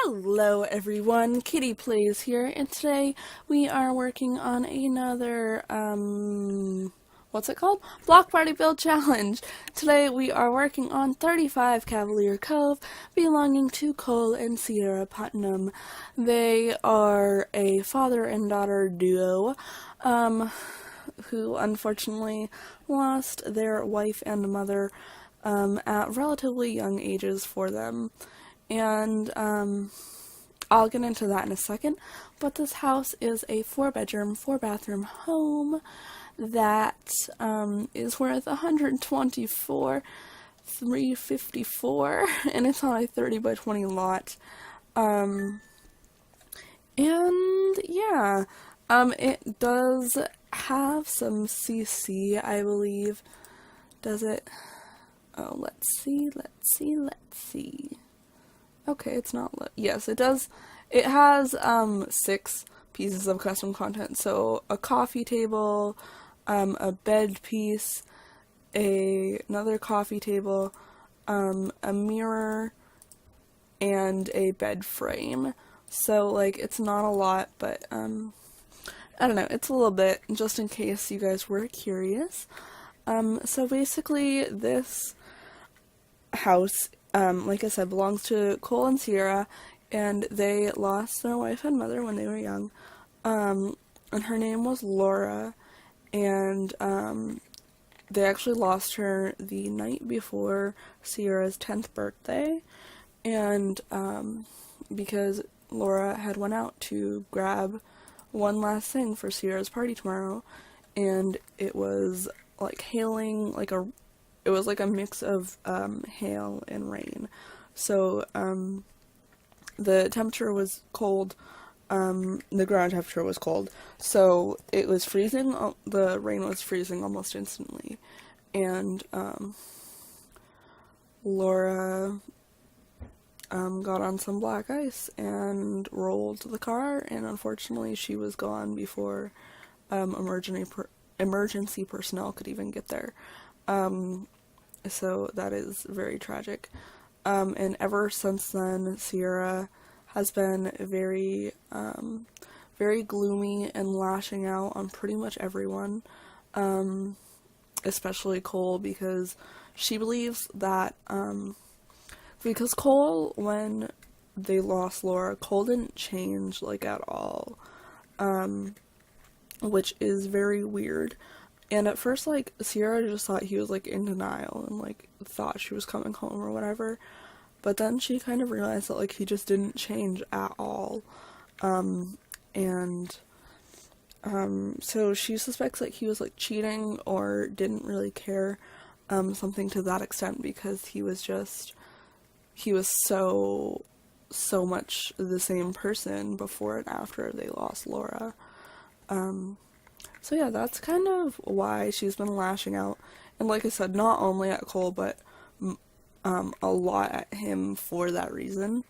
Hello everyone, KittiPlays here, and today we are working on another, what's it called? Block Party Build Challenge. Today we are working on 35 Cavalier Cove, belonging to Cole and Sierra Putnam. They are a father and daughter duo, who unfortunately lost their wife and mother, at relatively young ages for them. And I'll get into that in a second, but this house is a 4-bedroom, 4-bathroom home that is worth $124,354, and it's on a 30 by 20 lot. And yeah, it does have some CC, I believe. Does it? Oh, let's see. Okay, it's not yes, it does. It has 6 pieces of custom content. So a coffee table, a bed piece, another coffee table, a mirror, and a bed frame. So like it's not a lot, but I don't know, it's a little bit just in case you guys were curious. So basically this house, like I said, belongs to Cole and Sierra, and they lost their wife and mother when they were young, and her name was Laura, and they actually lost her the night before Sierra's 10th birthday, and because Laura had went out to grab one last thing for Sierra's party tomorrow, and it was like hailing, it was like a mix of hail and rain. So the temperature was cold, the ground temperature was cold, so it was freezing, the rain was freezing almost instantly, and Laura got on some black ice and rolled the car, and unfortunately she was gone before emergency personnel could even get there. So that is very tragic. And ever since then, Sierra has been very, very gloomy and lashing out on pretty much everyone, especially Cole, because she believes that, because Cole, when they lost Laura, Cole didn't change, like, at all, which is very weird. And at first, like, Sierra just thought he was, like, in denial and, like, thought she was coming home or whatever. But then she kind of realized that, like, he just didn't change at all. So she suspects that he was, like, cheating or didn't really care, something to that extent, because he was so much the same person before and after they lost Laura. So yeah, that's kind of why she's been lashing out, and like I said, not only at Cole, but a lot at him for that reason.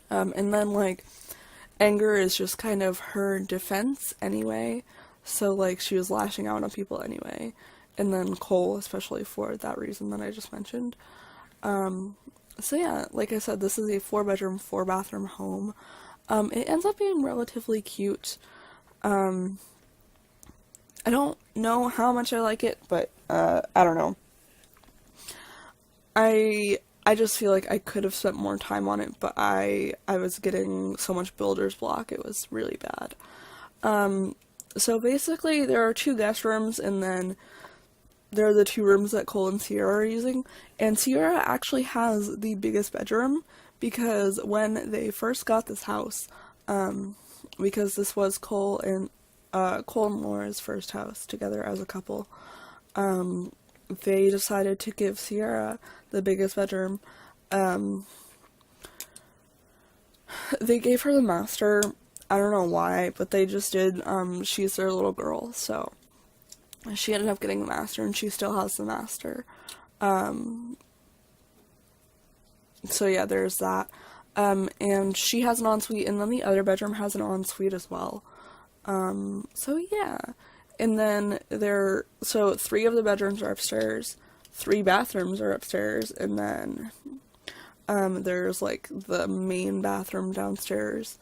And then, like, anger is just kind of her defense anyway, so, like, she was lashing out on people anyway, and then Cole especially for that reason that I just mentioned. So yeah, like I said, this is a 4-bedroom, 4-bathroom home. It ends up being relatively cute. I don't know how much I like it, but, I don't know. I just feel like I could have spent more time on it, but I was getting so much builder's block, it was really bad. So basically, there are 2 guest rooms, and then there are the 2 rooms that Cole and Sierra are using, and Sierra actually has the biggest bedroom, because when they first got this house, because this was Cole and Laura's first house together as a couple, they decided to give Sierra the biggest bedroom. They gave her the master. I don't know why, but they just did. She's their little girl, so she ended up getting the master, and she still has the master. So yeah, there's that. And she has an ensuite, and then the other bedroom has an ensuite as well. So yeah, and then so 3 of the bedrooms are upstairs, 3 bathrooms are upstairs, and then, There's like the main bathroom downstairs,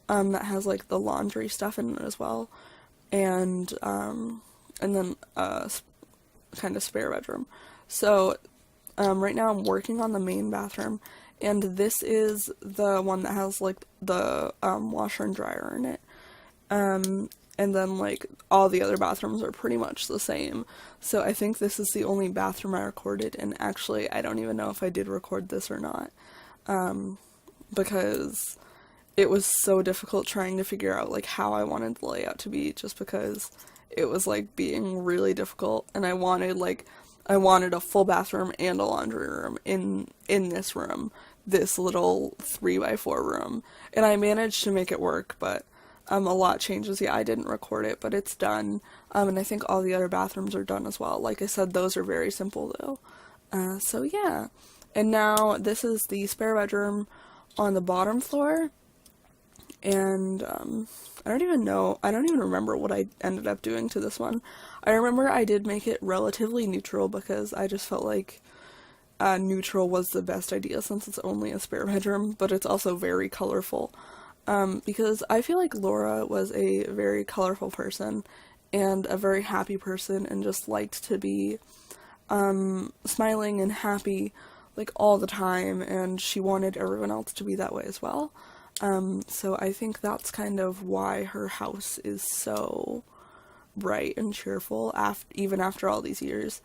that has like the laundry stuff in it as well, and then kind of spare bedroom. So right now I'm working on the main bathroom, and this is the one that has like the washer and dryer in it. And then like all the other bathrooms are pretty much the same. So I think this is the only bathroom I recorded, and actually I don't even know if I did record this or not, because it was so difficult trying to figure out like how I wanted the layout to be, just because it was like being really difficult, and I wanted a full bathroom and a laundry room in this room, this little 3x4 room, and I managed to make it work, but a lot changes. Yeah, I didn't record it, but it's done, and I think all the other bathrooms are done as well. Like I said, those are very simple though. So yeah, and now this is the spare bedroom on the bottom floor, and I don't even remember what I ended up doing to this one. I remember I did make it relatively neutral because I just felt like neutral was the best idea since it's only a spare bedroom, but it's also very colorful. Because I feel like Laura was a very colorful person and a very happy person, and just liked to be smiling and happy like all the time, and she wanted everyone else to be that way as well. So I think that's kind of why her house is so bright and cheerful even after all these years.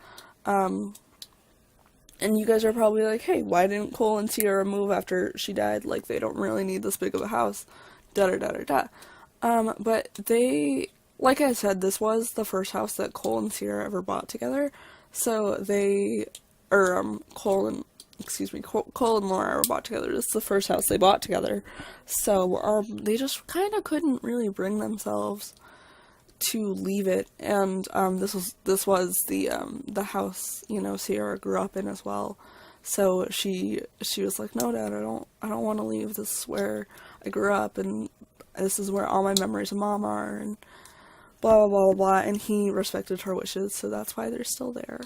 And you guys are probably like, hey, why didn't Cole and Sierra move after she died? Like, they don't really need this big of a house. Da-da-da-da-da. But they, like I said, this was the first house that Cole and Sierra ever bought together. So Cole and Laura ever bought together. This is the first house they bought together. So, they just kind of couldn't really bring themselves to leave it, and this was the house, you know, Sierra grew up in as well. So she was like, no, Dad, I don't want to leave. This is where I grew up, and this is where all my memories of Mom are, and blah blah blah blah. And he respected her wishes, so that's why they're still there.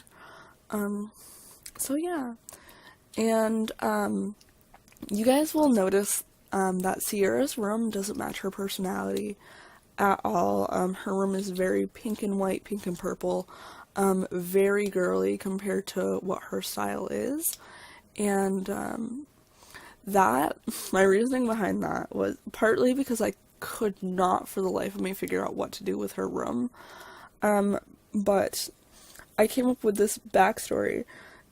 So yeah, and you guys will notice that Sierra's room doesn't match her personality at all. Her room is very pink and white, pink and purple, very girly compared to what her style is, and my reasoning behind that was partly because I could not for the life of me figure out what to do with her room, but I came up with this backstory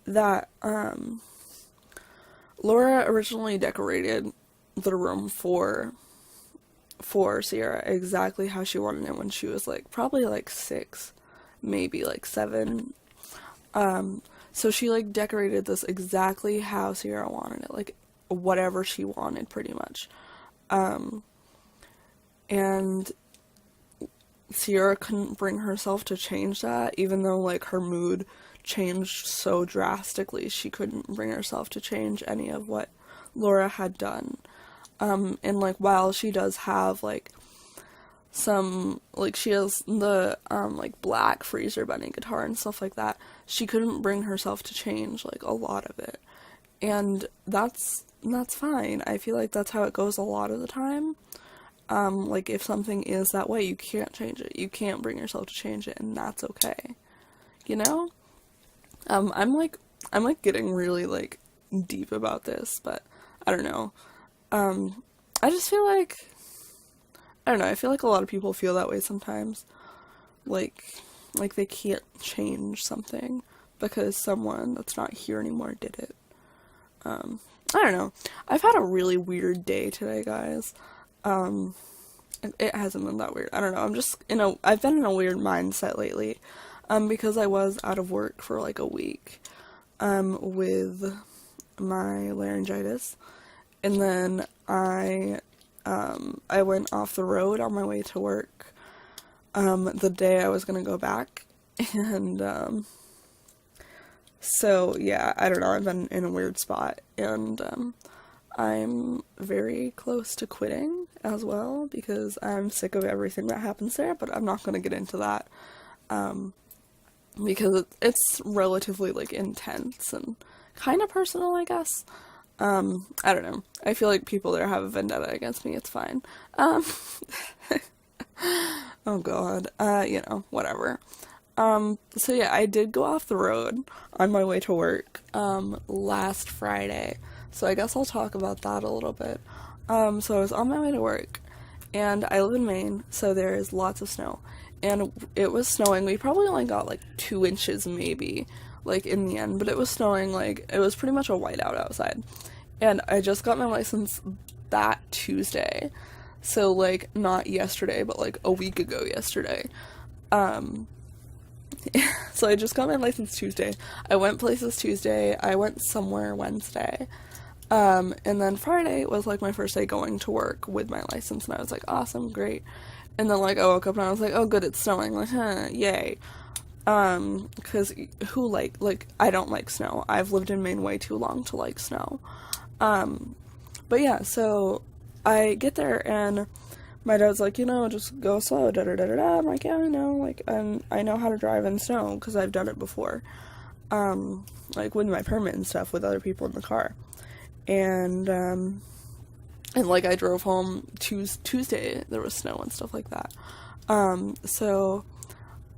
that Laura originally decorated the room for Sierra exactly how she wanted it when she was like probably like 6, maybe like 7. So she like decorated this exactly how Sierra wanted it, like whatever she wanted pretty much. And Sierra couldn't bring herself to change that, even though like her mood changed so drastically. She couldn't bring herself to change any of what Laura had done. And like while she does have like some, like she has the like black Freezer Bunny guitar and stuff like that, she couldn't bring herself to change like a lot of it, and that's fine. I feel like that's how it goes a lot of the time. Like if something is that way, you can't change it, you can't bring yourself to change it, and that's okay, you know. I'm like getting really like deep about this, but I don't know. I just feel like, I don't know, I feel like a lot of people feel that way sometimes. Like they can't change something because someone that's not here anymore did it. I don't know. I've had a really weird day today, guys. It hasn't been that weird. I don't know. I've been in a weird mindset lately. Because I was out of work for like a week, with my laryngitis. And then I went off the road on my way to work, the day I was gonna go back, and, so, yeah, I don't know, I've been in a weird spot, and, I'm very close to quitting as well, because I'm sick of everything that happens there, but I'm not gonna get into that, because it's relatively, like, intense and kind of personal, I guess. I don't know. I feel like people there have a vendetta against me. It's fine. Um, oh god. Whatever. So yeah, I did go off the road on my way to work, last Friday. So I guess I'll talk about that a little bit. So I was on my way to work, and I live in Maine, so there is lots of snow. And it was snowing. We probably only got like 2 inches maybe, like in the end, but it was snowing, like, it was pretty much a whiteout outside. And I just got my license that Tuesday. So, like, not yesterday, but like a week ago yesterday. Um, so I just got my license Tuesday. I went places Tuesday. I went somewhere Wednesday. And then Friday was like my first day going to work with my license, and I was like, awesome, great. And then like I woke up and I was like, oh good, it's snowing, like, yay. Cause I don't like snow. I've lived in Maine way too long to like snow. But yeah, so I get there and my dad's like, just go slow, da da da da da. I'm like, yeah, I know, like, and I know how to drive in snow because I've done it before. Like with my permit and stuff with other people in the car. And like I drove home Tuesday, there was snow and stuff like that. So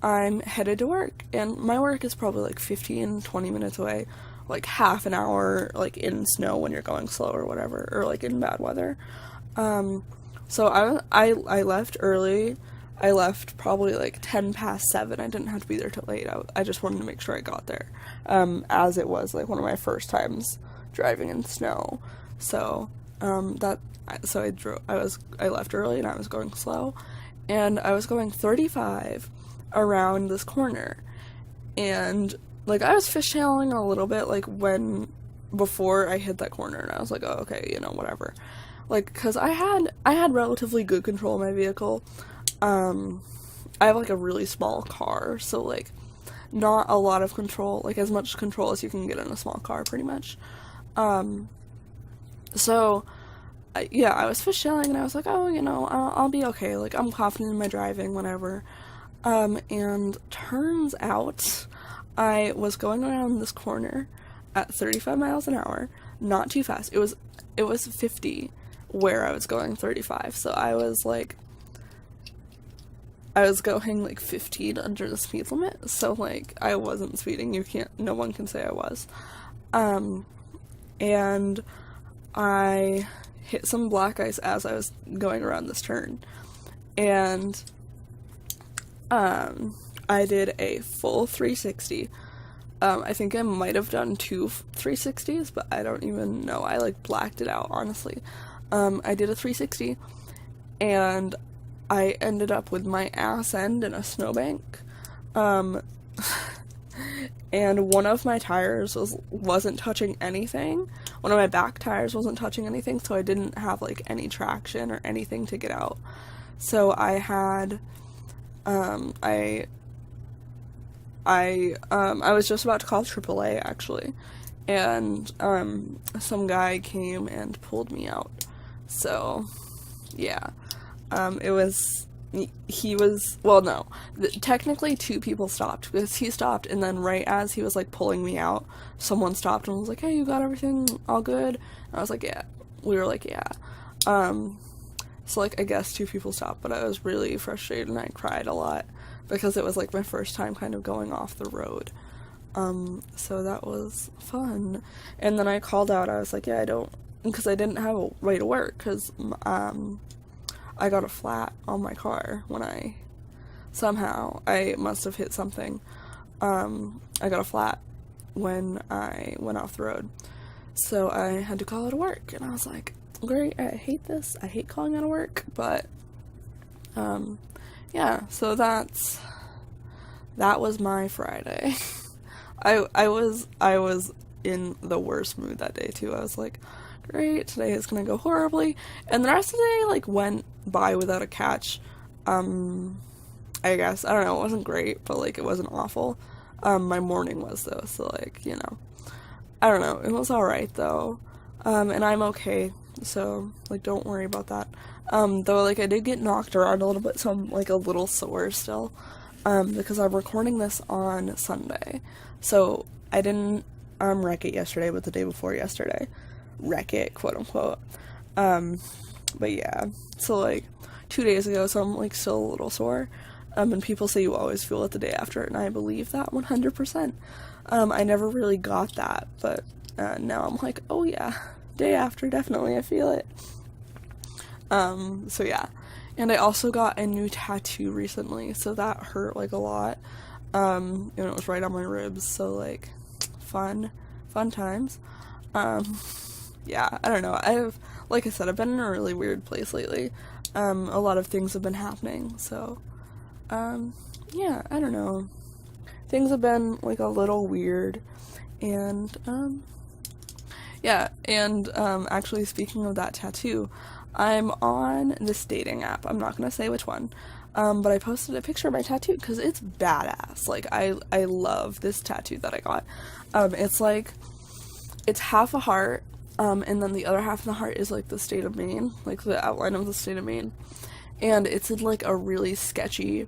I'm headed to work, and my work is probably like 20 minutes away, like half an hour, like in snow when you're going slow or whatever, or like in bad weather. So I left early. I left probably like 7:10. I didn't have to be there till 8. I just wanted to make sure I got there, as it was like one of my first times driving in snow. So I left early and I was going slow, and I was going 35 around this corner, and like I was fishtailing a little bit like before I hit that corner, and I was like, oh okay, whatever, like, because I had relatively good control of my vehicle. I have like a really small car, so like not a lot of control, like as much control as you can get in a small car pretty much. So yeah, I was fishtailing and I was like, oh, I'll be okay, like I'm confident in my driving, whatever. And turns out I was going around this corner at 35 miles an hour, not too fast. It was 50 where I was going 35, so I was going like 15 under the speed limit, so like I wasn't speeding. No one can say I was. And I hit some black ice as I was going around this turn, and I did a full 360. I think I might have done 2 360s, but I don't even know. I like blacked it out, honestly. I did a 360, and I ended up with my ass end in a snowbank. And one of my tires wasn't touching anything. One of my back tires wasn't touching anything, so I didn't have like any traction or anything to get out. So I had I was just about to call AAA actually, and some guy came and pulled me out. So yeah, technically 2 people stopped, because he stopped, and then right as he was like pulling me out, someone stopped and was like, hey, you got everything all good? And I was like, yeah. We were like, yeah. So like I guess 2 people stopped, but I was really frustrated and I cried a lot because it was like my first time kind of going off the road. So that was fun. And then I called out, I was like, yeah, because I didn't have a way to work, because I got a flat on my car when I must have hit something. I got a flat when I went off the road. So I had to call out of work, and I was like, great, I hate this. I hate calling out of work, but yeah, so that was my Friday. I was in the worst mood that day too. I was like, great, today is gonna go horribly, and the rest of the day like went by without a catch. I guess, I don't know, it wasn't great, but like it wasn't awful. My morning was though, so like, I don't know, it was alright though. And I'm okay, so like don't worry about that. Though like I did get knocked around a little bit, so I'm like a little sore still, because I'm recording this on Sunday, so I didn't wreck it yesterday, but the day before yesterday. wreck it, quote unquote. But yeah, so like 2 days ago, so I'm like still a little sore. And people say you always feel it the day after, and I believe that 100%. I never really got that, but now I'm like, oh yeah, day after, definitely, I feel it. So yeah. And I also got a new tattoo recently, so that hurt like a lot. And it was right on my ribs, so like, fun times. Yeah, I don't know. Like I said, I've been in a really weird place lately. A lot of things have been happening, so, yeah, I don't know. Things have been, like, a little weird, and, yeah, and, actually, speaking of that tattoo, I'm on this dating app. I'm not gonna say which one, but I posted a picture of my tattoo, because it's badass. Like, I love this tattoo that I got. It's, like, it's half a heart, and then the other half of the heart is, like, the state of Maine, like, the outline of the state of Maine, and it's in, like, a really sketchy,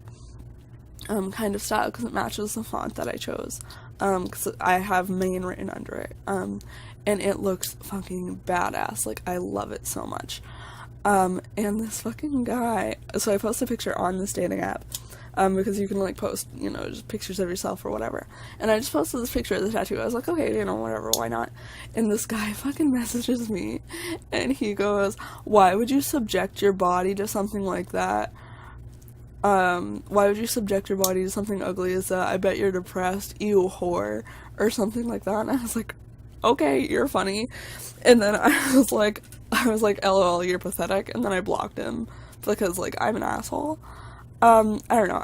kind of style, because it matches the font that I chose, because I have Maine written under it, and it looks fucking badass. Like, I love it so much. And this fucking guy, so I posted a picture on this dating app, because you can, like, post, you know, just pictures of yourself or whatever, and I just posted this picture of the tattoo. I was like, okay, you know, whatever, why not? And this guy fucking messages me, and he goes, why would you subject your body to something like that? Why would you subject your body to something ugly as that? I bet you're depressed, ew, whore, or something like that. And I was like, okay, you're funny. And then I was like, lol, you're pathetic. And then I blocked him because, like, I'm an asshole. I don't know.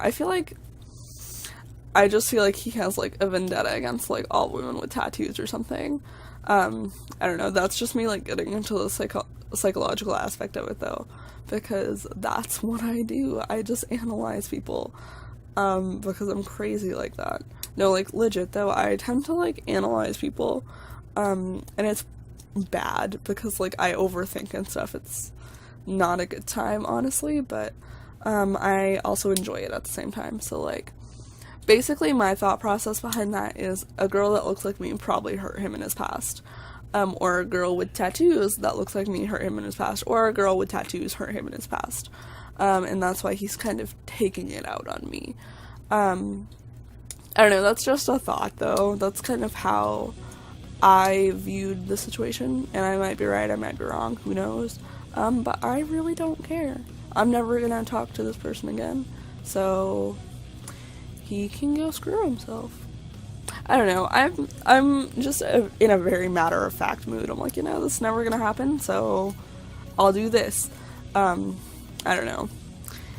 I just feel like he has, like, a vendetta against, like, all women with tattoos or something. I don't know. That's just me, like, getting into the psychological aspect of it, though, because that's what I do. I just analyze people, because I'm crazy like that. No, like, legit, though, I tend to, like, analyze people, and it's bad, because, like, I overthink and stuff. It's not a good time, honestly, but, I also enjoy it at the same time, so, like, basically my thought process behind that is a girl that looks like me probably hurt him in his past. Or a girl with tattoos that looks like me hurt him in his past, or a girl with tattoos hurt him in his past. And that's why he's kind of taking it out on me. I don't know, that's just a thought, though. That's kind of how I viewed the situation, and I might be right, I might be wrong, who knows. But I really don't care. I'm never gonna talk to this person again, so he can go screw himself. I don't know, I'm just in a very matter-of-fact mood. I'm like, you know, this is never gonna happen, so I'll do this. I don't know.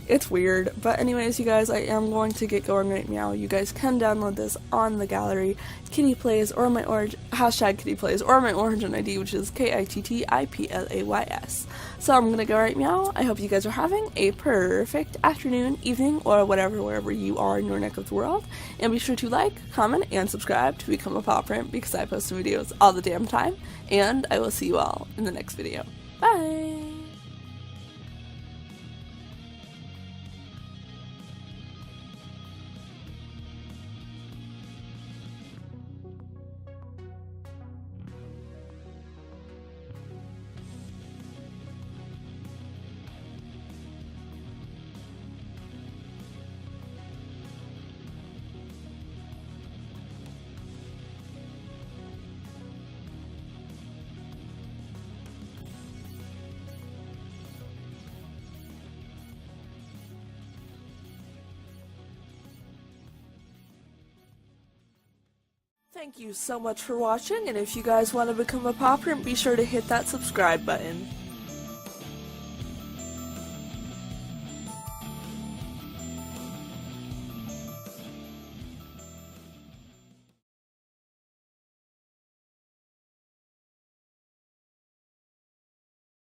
It's weird, but anyways, you guys, I am going to get going right now. You guys can download this on the gallery, KittiPlays, or my hashtag KittiPlays, or my origin ID, which is KittiPlays. So I'm gonna go right now. I hope you guys are having a perfect afternoon, evening, or whatever, wherever you are in your neck of the world. And be sure to like, comment, and subscribe to become a pop print, because I post videos all the damn time. And I will see you all in the next video. Bye! Thank you so much for watching, and if you guys want to become a pop print, be sure to hit that subscribe button.